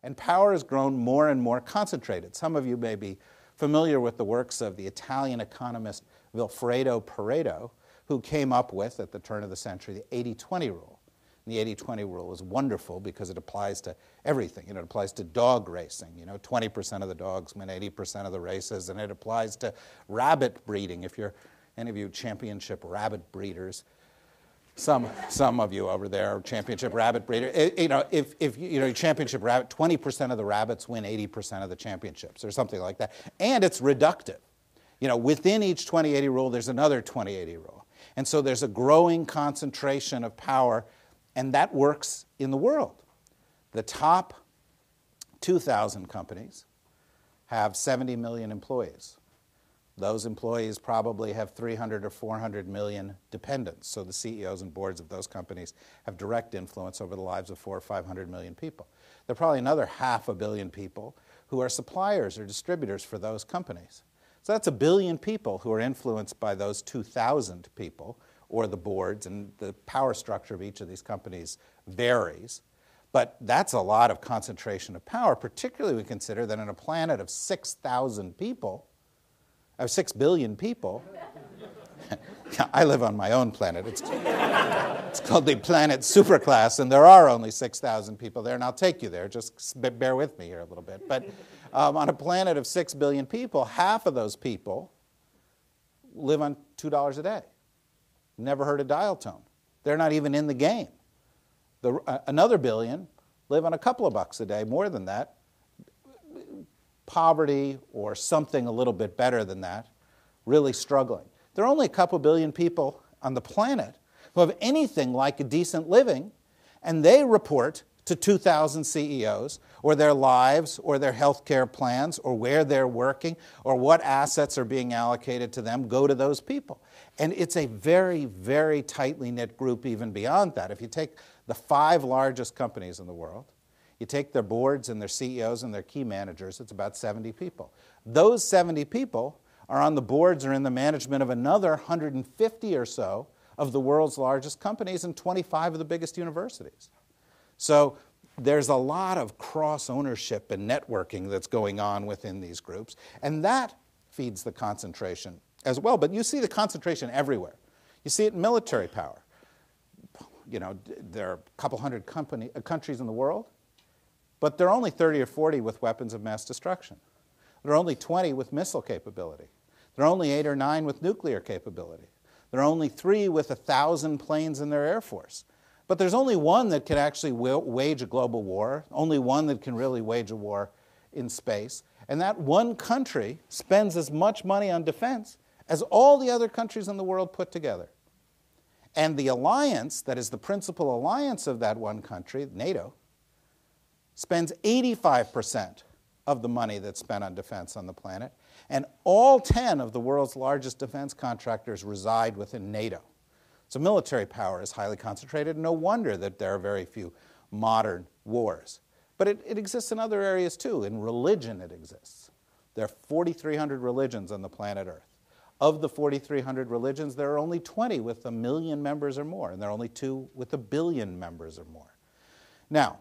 And power has grown more and more concentrated. Some of you may be familiar with the works of the Italian economist Vilfredo Pareto, who came up with, at the turn of the century, the 80-20 rule. And the 80-20 rule is wonderful because it applies to everything. It applies to dog racing. 20% of the dogs win 80% of the races, and it applies to rabbit breeding. If you're any of you championship rabbit breeders, some of you over there are championship rabbit breeder. If championship rabbit, 20% of the rabbits win 80% of the championships, or something like that. And it's reductive. Within each 20-80 rule, there's another 20-80 rule. And so there's a growing concentration of power, and that works in the world. The top 2,000 companies have 70 million employees. Those employees probably have 300 or 400 million dependents. So the CEOs and boards of those companies have direct influence over the lives of 400 or 500 million people. There are probably another 500 million people who are suppliers or distributors for those companies. So that's 1 billion people who are influenced by those 2,000 people, or the boards, and the power structure of each of these companies varies. But that's a lot of concentration of power, particularly when we consider that on a planet of 6,000 people, of 6 billion people. I live on my own planet. It's called the planet superclass, and there are only 6,000 people there, and I'll take you there. Just bear with me here a little bit. But on a planet of 6 billion people, half of those people live on $2 a day. Never heard a dial tone. They're not even in the game. Another billion live on a couple of bucks a day, more than that. Poverty or something a little bit better than that, really struggling. There are only a couple billion people on the planet who have anything like a decent living, and they report to 2,000 CEOs, or their lives, or their health care plans, or where they're working, or what assets are being allocated to them go to those people. And it's a very, very tightly knit group even beyond that. If you take the 5 largest companies in the world, you take their boards and their CEOs and their key managers, it's about 70 people. Those 70 people are on the boards or in the management of another 150 or so of the world's largest companies and 25 of the biggest universities. So there's a lot of cross-ownership and networking that's going on within these groups, and that feeds the concentration as well. But you see the concentration everywhere. You see it in military power. There are a couple hundred countries in the world, but there are only 30 or 40 with weapons of mass destruction. There are only 20 with missile capability. There are only 8 or 9 with nuclear capability. There are only 3 with 1,000 planes in their air force. But there's only one that can actually wage a global war, only one that can really wage a war in space. And that one country spends as much money on defense as all the other countries in the world put together. And the alliance, that is the principal alliance of that one country, NATO, spends 85% of the money that's spent on defense on the planet, and all 10 of the world's largest defense contractors reside within NATO. So military power is highly concentrated. No wonder that there are very few modern wars. But it exists in other areas too. In religion it exists. There are 4,300 religions on the planet Earth. Of the 4,300 religions, there are only 20 with 1 million members or more, and there are only 2 with 1 billion members or more. Now,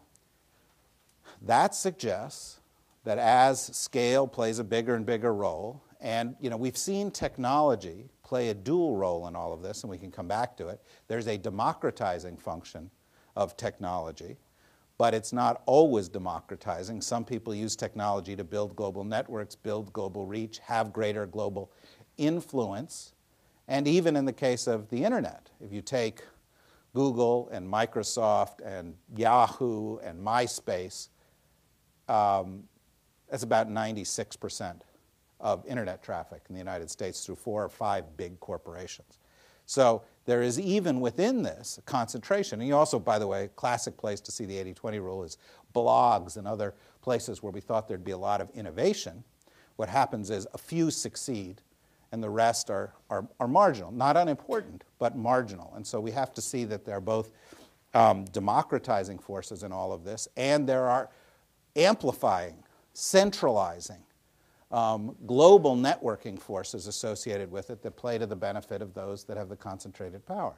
that suggests that as scale plays a bigger and bigger role, and we've seen technology play a dual role in all of this, and we can come back to it. There's a democratizing function of technology, but it's not always democratizing. Some people use technology to build global networks, build global reach, have greater global influence, and even in the case of the internet, if you take Google and Microsoft and Yahoo and MySpace, that's about 96% of internet traffic in the United States through 4 or 5 big corporations. So there is, even within this, a concentration. And you also, by the way, a classic place to see the 80-20 rule is blogs and other places where we thought there'd be a lot of innovation. What happens is a few succeed and the rest are marginal. Not unimportant, but marginal. And so we have to see that there are both democratizing forces in all of this, and there are amplifying, centralizing, global networking forces associated with it that play to the benefit of those that have the concentrated power.